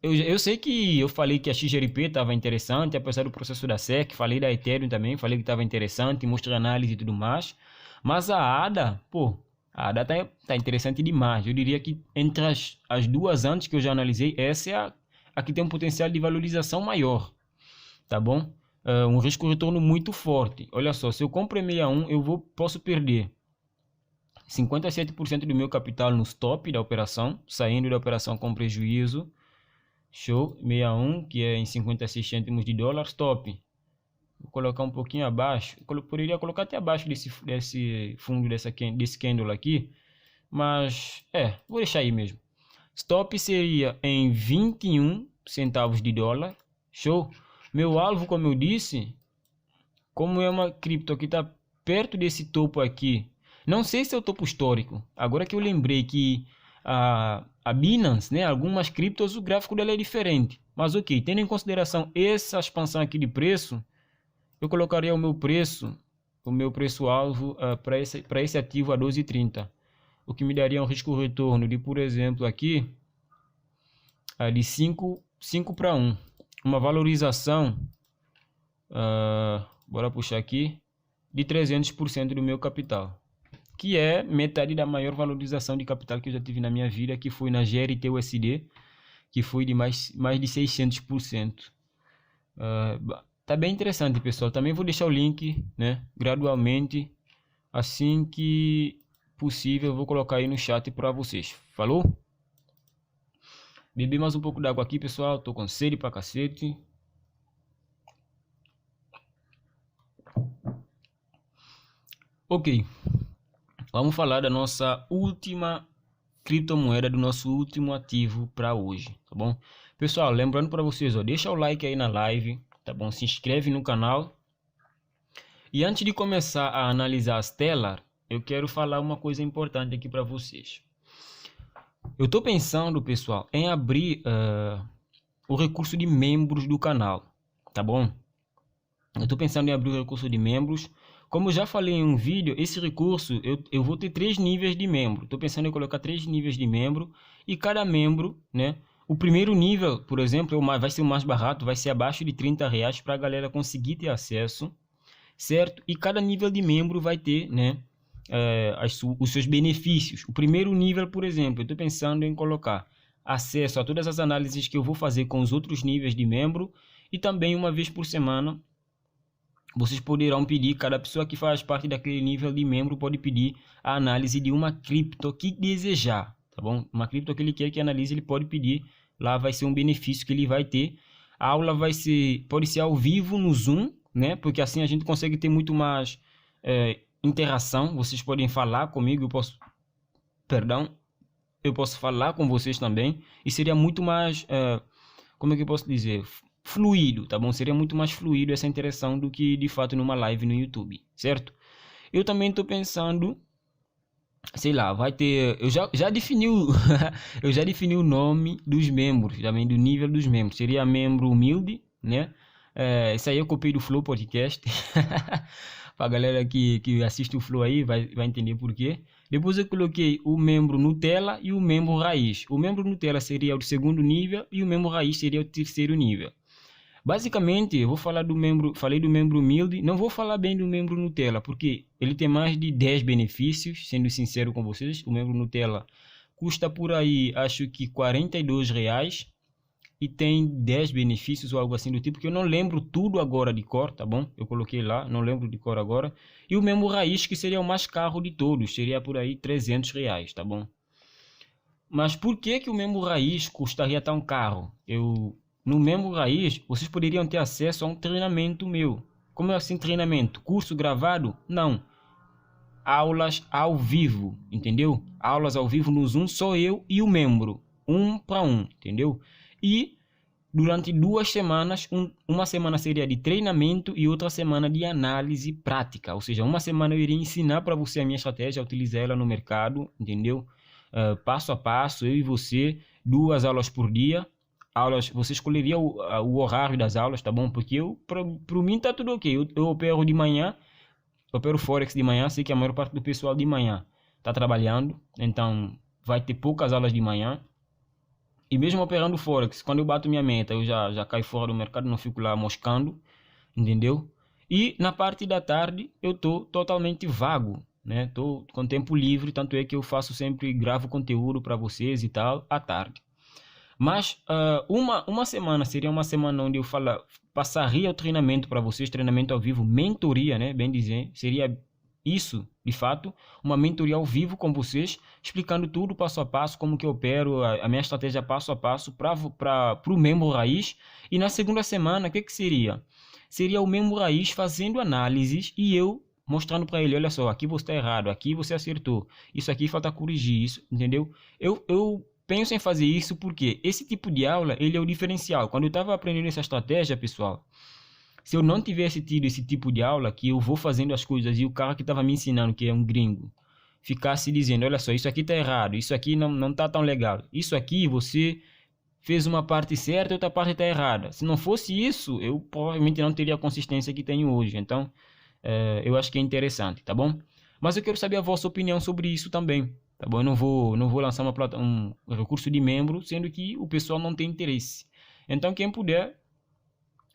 eu sei que eu falei que a XRP estava interessante, apesar do processo da SEC, falei da Ethereum também, falei que estava interessante, mostrei análise e tudo mais. Mas a ADA, a ADA tá interessante demais. Eu diria que entre as duas antes que eu já analisei, essa é a que tem um potencial de valorização maior, tá bom? Um risco-retorno muito forte. Olha só, se eu compro em 61, posso perder 57% do meu capital no stop da operação, saindo da operação com prejuízo. Show, 61, que é em 56 cêntimos de dólar, stop. Vou colocar um pouquinho abaixo, poderia colocar até abaixo desse fundo, desse candle aqui, mas vou deixar aí mesmo. Stop seria em 21 centavos de dólar, show. Meu alvo, como eu disse, como é uma cripto que está perto desse topo aqui, não sei se é o topo histórico, agora que eu lembrei que a Binance, né, algumas criptos, o gráfico dela é diferente. Mas ok, tendo em consideração essa expansão aqui de preço, eu colocaria o meu preço alvo para esse ativo a 12,30. O que me daria um risco retorno de, por exemplo, aqui de 5 para 1. Uma valorização, bora puxar aqui, de 300% do meu capital, que é metade da maior valorização de capital que eu já tive na minha vida, que foi na GRT-USD, que foi de mais de 600%. Tá bem interessante, pessoal. Também vou deixar o link, né, gradualmente, assim que possível eu vou colocar aí no chat para vocês. Falou? Bebi mais um pouco d'água aqui, pessoal. Tô com sede pra cacete. Ok. Vamos falar da nossa última criptomoeda, do nosso último ativo para hoje, tá bom? Pessoal, lembrando para vocês, ó, deixa o like aí na live, tá bom? Se inscreve no canal. E antes de começar a analisar as telas, eu quero falar uma coisa importante aqui para vocês. Eu tô pensando, pessoal, em abrir o recurso de membros do canal, tá bom? Eu tô pensando em abrir o recurso de membros. Como eu já falei em um vídeo, esse recurso eu vou ter 3 níveis de membro. Estou pensando em colocar 3 níveis de membro e cada membro, né? O primeiro nível, por exemplo, vai ser o mais barato, vai ser abaixo de R$30 para a galera conseguir ter acesso, certo? E cada nível de membro vai ter, né? Os seus benefícios. O primeiro nível, por exemplo, eu estou pensando em colocar acesso a todas as análises que eu vou fazer com os outros níveis de membro e também uma vez por semana vocês poderão pedir, cada pessoa que faz parte daquele nível de membro pode pedir a análise de uma cripto que desejar, tá bom? Uma cripto que ele quer que analise, ele pode pedir, lá vai ser um benefício que ele vai ter. A aula pode ser ao vivo no Zoom, né? Porque assim a gente consegue ter muito mais interação, vocês podem falar comigo, eu posso falar com vocês também, e seria muito mais, como é que eu posso dizer, fluido, tá bom? Seria muito mais fluido essa interação do que de fato numa live no YouTube, certo? Eu também tô pensando, sei lá, vai ter, eu já defini eu já defini o nome dos membros, também do nível dos membros. Seria membro humilde, né? Isso aí eu copiei do Flow Podcast. Pra galera que assiste o Flow aí vai entender por quê. Depois eu coloquei o membro Nutella e o membro Raiz. O membro Nutella seria o segundo nível e o membro Raiz seria o terceiro nível. Basicamente, eu vou falar falei do membro humilde, não vou falar bem do membro Nutella, porque ele tem mais de 10 benefícios, sendo sincero com vocês. O membro Nutella custa por aí, acho que R$42, e tem 10 benefícios ou algo assim do tipo, que eu não lembro tudo agora de cor, tá bom? Eu coloquei lá, não lembro de cor agora. E o membro Raiz, que seria o mais caro de todos, seria por aí R$300, tá bom? Mas por que o membro Raiz custaria tão caro? No membro Raiz, vocês poderiam ter acesso a um treinamento meu. Como é assim treinamento? Curso gravado? Não. Aulas ao vivo, entendeu? Aulas ao vivo no Zoom, só eu e o membro. 1 para 1, entendeu? E durante 2 semanas, uma semana seria de treinamento e outra semana de análise prática. Ou seja, uma semana eu iria ensinar para você a minha estratégia, utilizar ela no mercado, entendeu? Passo a passo, eu e você, 2 aulas por dia. Você escolheria o horário das aulas, tá bom? Porque para mim tá tudo ok. Eu opero de manhã, opero Forex de manhã, sei que a maior parte do pessoal de manhã tá trabalhando, então vai ter poucas aulas de manhã. E mesmo operando Forex, quando eu bato minha meta, eu já caio fora do mercado, não fico lá moscando, entendeu? E na parte da tarde eu tô totalmente vago, né? Tô com tempo livre, tanto é que eu gravo conteúdo para vocês e tal, à tarde. Mas uma semana seria uma semana onde eu passaria o treinamento para vocês, treinamento ao vivo, mentoria, né? Bem dizer, seria isso, de fato, uma mentoria ao vivo com vocês, explicando tudo passo a passo, como que eu opero, a minha estratégia passo a passo para o membro Raiz. E na segunda semana, o que seria? Seria o membro Raiz fazendo análises e eu mostrando para ele, olha só, aqui você está errado, aqui você acertou, isso aqui falta corrigir, isso, entendeu? Eu penso em fazer isso porque esse tipo de aula, ele é o diferencial. Quando eu estava aprendendo essa estratégia, pessoal, se eu não tivesse tido esse tipo de aula, que eu vou fazendo as coisas e o cara que estava me ensinando, que é um gringo, ficasse dizendo, olha só, isso aqui está errado, isso aqui não está tão legal, isso aqui você fez uma parte certa e outra parte está errada. Se não fosse isso, eu provavelmente não teria a consistência que tenho hoje. Então, eu acho que é interessante, tá bom? Mas eu quero saber a vossa opinião sobre isso também. Tá bom? Eu não vou lançar um recurso de membro, sendo que o pessoal não tem interesse. Então, quem puder,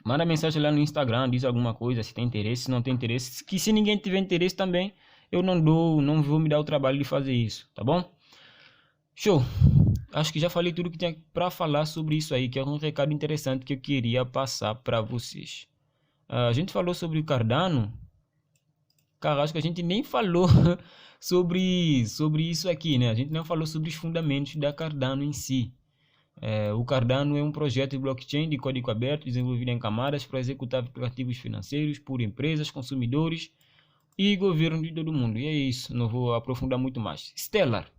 manda mensagem lá no Instagram, diz alguma coisa, se tem interesse, se não tem interesse. Que se ninguém tiver interesse também, eu não vou me dar o trabalho de fazer isso, tá bom? Show! Acho que já falei tudo que tinha para falar sobre isso aí, que é um recado interessante que eu queria passar para vocês. A gente falou sobre o Cardano. Carrasco, a gente nem falou sobre isso aqui, né? A gente não falou sobre os fundamentos da Cardano em si. O Cardano é um projeto de blockchain de código aberto desenvolvido em camadas para executar aplicativos financeiros por empresas, consumidores e governo de todo mundo. E é isso, não vou aprofundar muito mais. Stellar.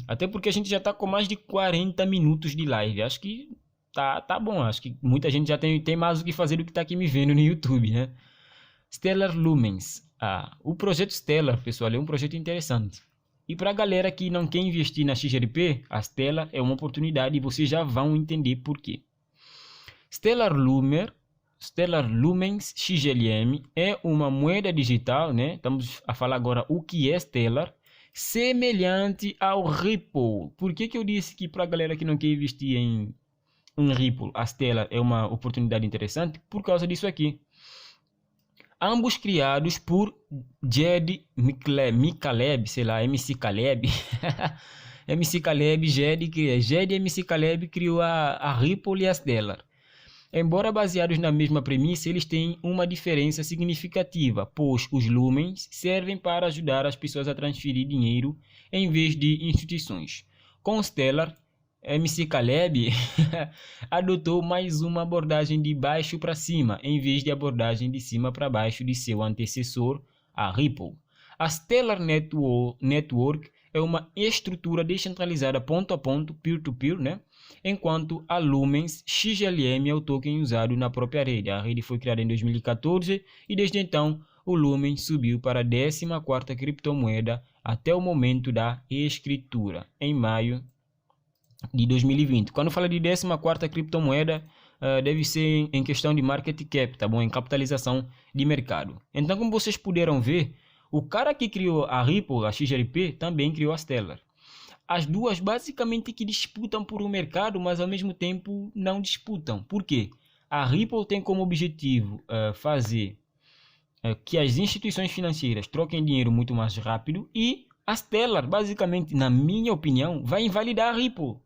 Até porque a gente já está com mais de 40 minutos de live. Acho que tá bom. Acho que muita gente já tem mais o que fazer do que está aqui me vendo no YouTube, né? Stellar Lumens. O projeto Stellar, pessoal, é um projeto interessante. E para a galera que não quer investir na XRP, a Stellar é uma oportunidade e vocês já vão entender por quê. Stellar Lumens XLM é uma moeda digital, né? Estamos a falar agora o que é Stellar, semelhante ao Ripple. Por que eu disse que para a galera que não quer investir em Ripple, a Stellar é uma oportunidade interessante? Por causa disso aqui. Ambos criados por Jed Micaleb, sei lá, MC Caleb. MC Caleb, Jed e MC Caleb criou a Ripple e a Stellar. Embora baseados na mesma premissa, eles têm uma diferença significativa, pois os lumens servem para ajudar as pessoas a transferir dinheiro em vez de instituições. Com Stellar, MC Caleb adotou mais uma abordagem de baixo para cima, em vez de abordagem de cima para baixo de seu antecessor, a Ripple. A Stellar Network é uma estrutura descentralizada ponto a ponto, peer-to-peer, né? Enquanto a Lumens XLM é o token usado na própria rede. A rede foi criada em 2014 e desde então o Lumens subiu para a 14ª criptomoeda até o momento da escritura, em maio de 2020. Quando fala de 14ª criptomoeda, deve ser em questão de market cap, tá bom? Em capitalização de mercado. Então, como vocês puderam ver, o cara que criou a Ripple, a XRP, também criou a Stellar. As duas basicamente que disputam por um mercado, mas ao mesmo tempo não disputam. Por quê? A Ripple tem como objetivo fazer que as instituições financeiras troquem dinheiro muito mais rápido e a Stellar, basicamente, na minha opinião, vai invalidar a Ripple.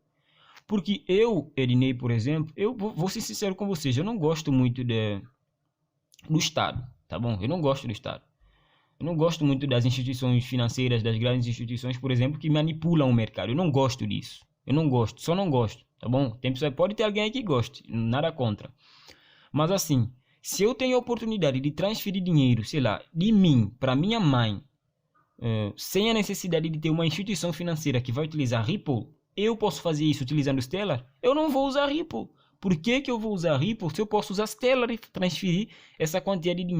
Porque eu, Ednei, por exemplo, eu vou ser sincero com vocês, eu não gosto muito do Estado, tá bom? Eu não gosto do Estado. Eu não gosto muito das instituições financeiras, das grandes instituições, por exemplo, que manipulam o mercado. Eu não gosto disso. Eu não gosto, só não gosto, tá bom? Pode ter alguém aí que goste, nada contra. Mas assim, se eu tenho a oportunidade de transferir dinheiro, sei lá, de mim para minha mãe, sem a necessidade de ter uma instituição financeira que vai utilizar Ripple, eu posso fazer isso utilizando Stellar? Eu não vou usar Ripple. Por que eu vou usar Ripple se eu posso usar Stellar e transferir essa quantidade de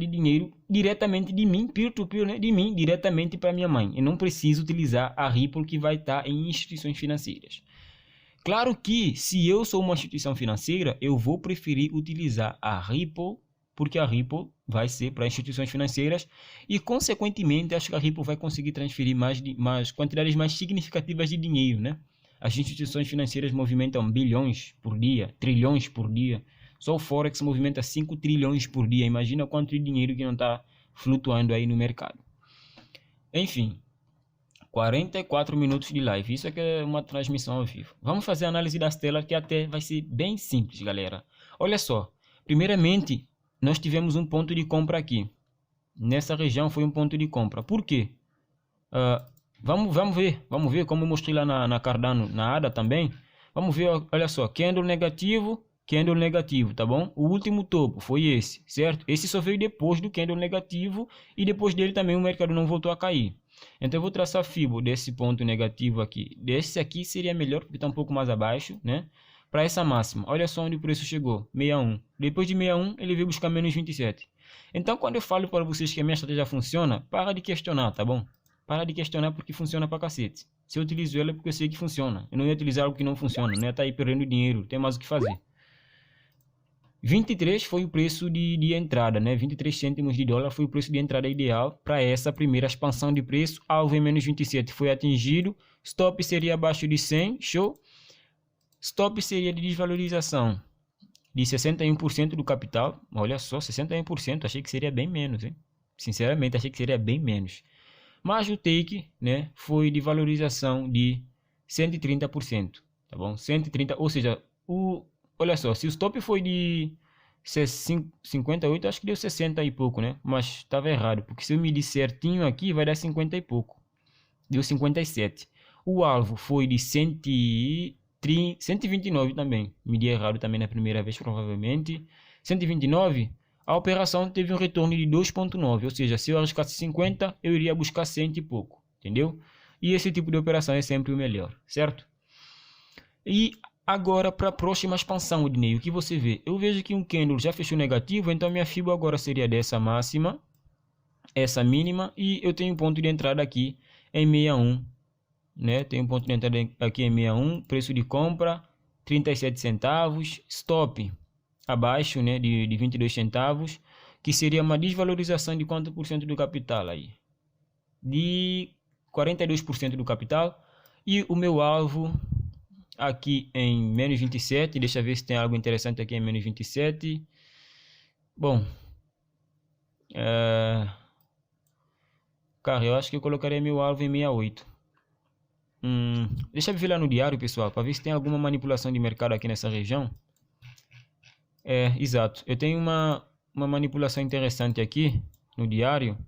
dinheiro, diretamente de mim, peer-to-peer, né? De mim, diretamente para minha mãe. Eu não preciso utilizar a Ripple que vai estar em instituições financeiras. Claro que, se eu sou uma instituição financeira, eu vou preferir utilizar a Ripple, porque a Ripple vai ser para instituições financeiras e, consequentemente, acho que a Ripple vai conseguir transferir mais quantidades mais significativas de dinheiro, né? As instituições financeiras movimentam bilhões por dia, trilhões por dia. Só o Forex movimenta 5 trilhões por dia. Imagina quanto de dinheiro que não está flutuando aí no mercado. Enfim, 44 minutos de live. Isso aqui é uma transmissão ao vivo. Vamos fazer a análise da Stellar, que até vai ser bem simples, galera. Olha só. Primeiramente, nós tivemos um ponto de compra aqui. Nessa região foi um ponto de compra. Por quê? Vamos ver como eu mostrei lá na Cardano, na ADA também. Vamos ver, olha só. Candle negativo, tá bom? O último topo foi esse, certo? Esse só veio depois do candle negativo e depois dele também o mercado não voltou a cair. Então eu vou traçar a Fibo desse ponto negativo aqui. Desse aqui seria melhor porque está um pouco mais abaixo, né? Para essa máxima, olha só onde o preço chegou, 61. Depois de 61, ele veio buscar menos 27. Então, quando eu falo para vocês que a minha estratégia funciona, para de questionar, tá bom? Para de questionar porque funciona pra cacete. Se eu utilizo ela é porque eu sei que funciona. Eu não ia utilizar algo que não funciona, não ia estar aí perdendo dinheiro, tem mais o que fazer. 23 foi o preço de entrada, né? 23 cêntimos de dólar foi o preço de entrada ideal para essa primeira expansão de preço. Alvo em menos 27 foi atingido. Stop seria abaixo de 100, show. Stop seria de desvalorização de 61% do capital. Olha só, 61%. Achei que seria bem menos, hein? Sinceramente, achei que seria bem menos. Mas o take, né, foi de valorização de 130%. Tá bom? 130%. Ou seja, olha só, se o stop foi de 58, acho que deu 60 e pouco, né? Mas estava errado, porque se eu medir certinho aqui, vai dar 50 e pouco. Deu 57. O alvo foi de 129 também. Medi errado também na primeira vez, provavelmente. 129, a operação teve um retorno de 2,9. Ou seja, se eu arriscasse 50, eu iria buscar 100 e pouco. Entendeu? E esse tipo de operação é sempre o melhor, certo? E agora para a próxima expansão, Ednei, o que você vê? Eu vejo que um candle já fechou negativo, então minha FIBO agora seria dessa máxima, essa mínima, e eu tenho um ponto de entrada aqui em 61, né? Tem um ponto de entrada aqui em 61, preço de compra 37 centavos, stop abaixo, né, de 22 centavos, que seria uma desvalorização de quanto por cento do capital aí? De 42% do capital. E o meu alvo aqui em menos 27, deixa eu ver se tem algo interessante aqui em menos 27. Bom, cara, eu acho que eu colocaria meu alvo em 68. Deixa eu ver lá no diário, pessoal, para ver se tem alguma manipulação de mercado aqui nessa região. Exato. Eu tenho uma manipulação interessante aqui no diário.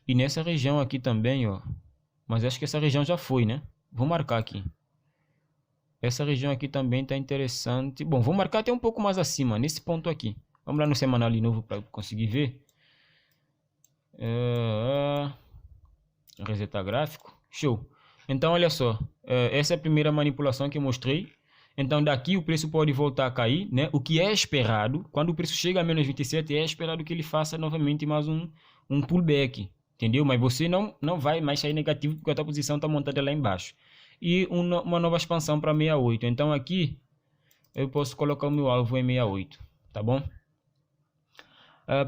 E nessa região aqui também, ó. Mas acho que essa região já foi, né? Vou marcar aqui. Essa região aqui também tá interessante. Bom, vou marcar até um pouco mais acima, nesse ponto aqui. Vamos lá no semanal de novo para conseguir ver. Resetar gráfico. Show. Então, olha só. Essa é a primeira manipulação que eu mostrei. Então, daqui o preço pode voltar a cair, né? O que é esperado. Quando o preço chega a menos 27, é esperado que ele faça novamente mais um pullback. Entendeu? Mas você não vai mais sair negativo porque a tua posição está montada lá embaixo. E uma nova expansão para 68. Então, aqui eu posso colocar o meu alvo em 68. Tá bom?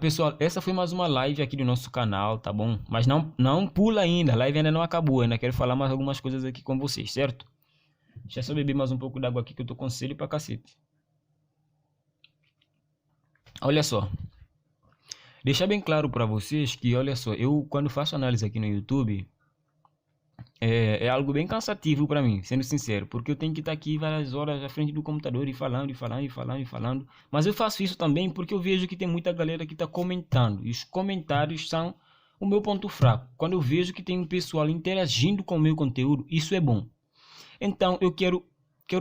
Pessoal, essa foi mais uma live aqui do nosso canal, tá bom? Mas não pula ainda, a live ainda não acabou, ainda quero falar mais algumas coisas aqui com vocês, certo? Deixa eu só beber mais um pouco d'água aqui que eu tô com sede pra cacete. Olha só. Deixar bem claro para vocês que, olha só, eu quando faço análise aqui no YouTube, é algo bem cansativo para mim, sendo sincero, porque eu tenho que estar aqui várias horas à frente do computador e falando. Mas eu faço isso também porque eu vejo que tem muita galera que está comentando, e os comentários são o meu ponto fraco. Quando eu vejo que tem um pessoal interagindo com o meu conteúdo, isso é bom. Então eu quero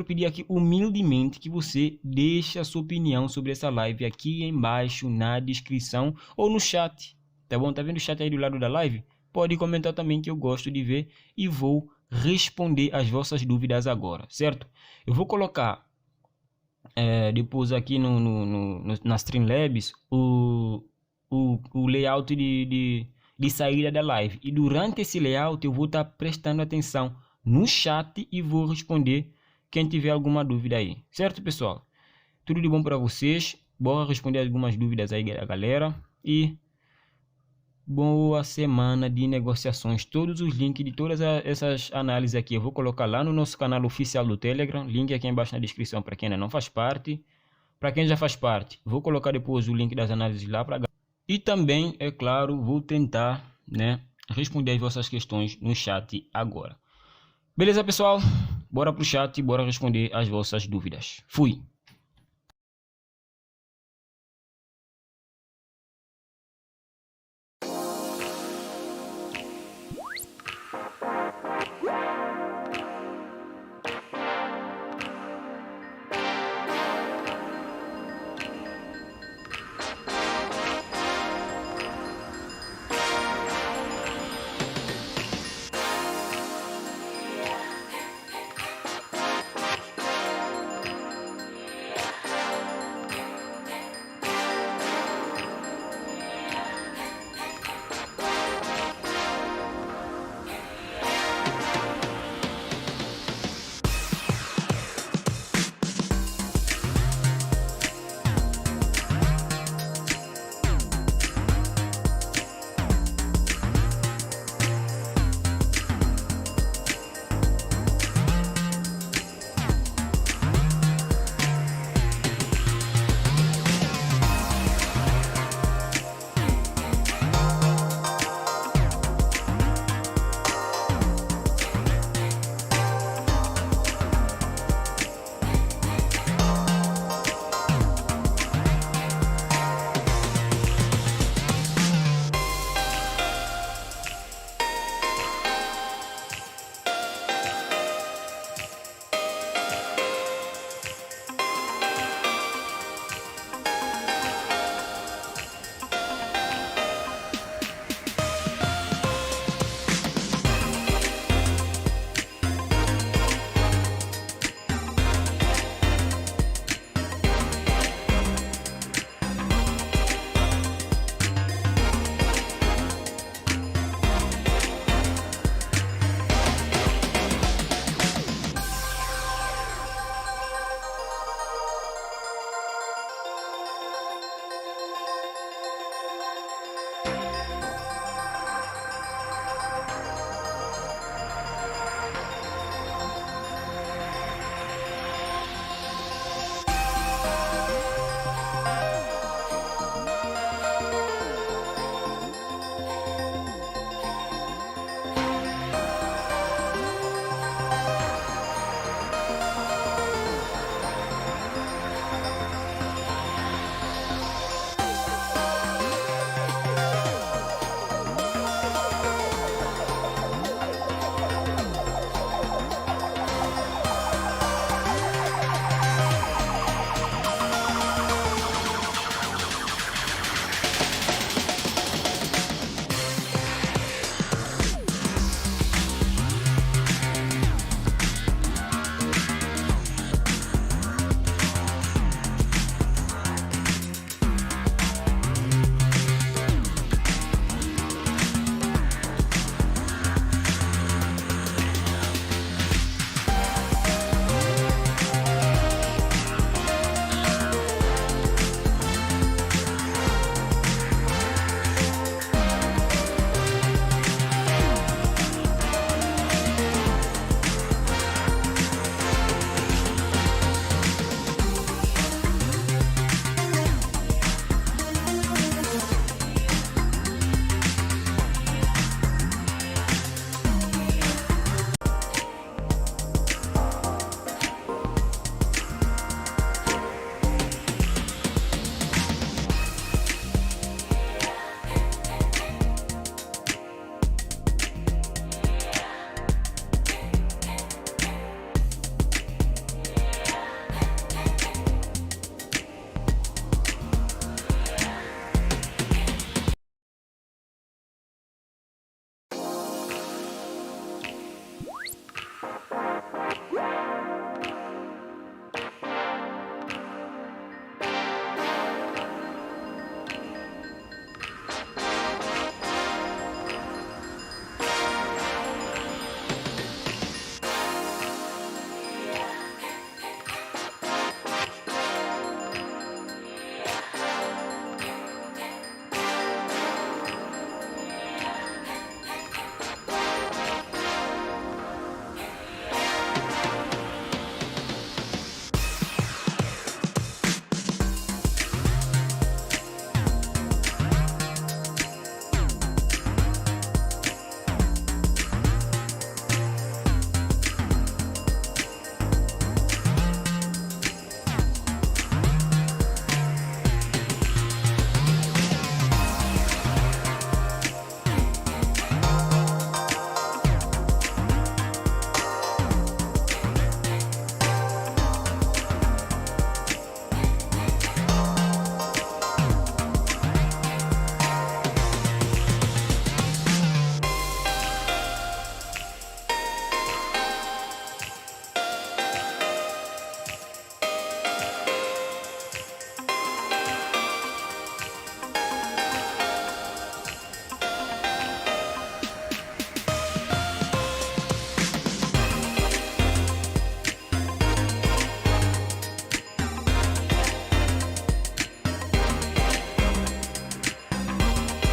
pedir aqui humildemente que você deixe a sua opinião sobre essa live aqui embaixo na descrição ou no chat, tá bom? Tá vendo o chat aí do lado da live? Pode comentar também que eu gosto de ver e vou responder as vossas dúvidas agora, certo? Eu vou colocar depois aqui na Streamlabs o layout de saída da live. E durante esse layout eu vou estar prestando atenção no chat e vou responder quem tiver alguma dúvida aí, certo, pessoal? Tudo de bom para vocês. Bora responder algumas dúvidas aí da galera e boa semana de negociações. Todos os links de todas essas análises aqui eu vou colocar lá no nosso canal oficial do Telegram. Link aqui embaixo na descrição para quem ainda não faz parte. Para quem já faz parte, vou colocar depois o link das análises lá para. E também, é claro, vou tentar, né, responder as vossas questões no chat agora. Beleza, pessoal? Bora pro chat e bora responder as vossas dúvidas. Fui!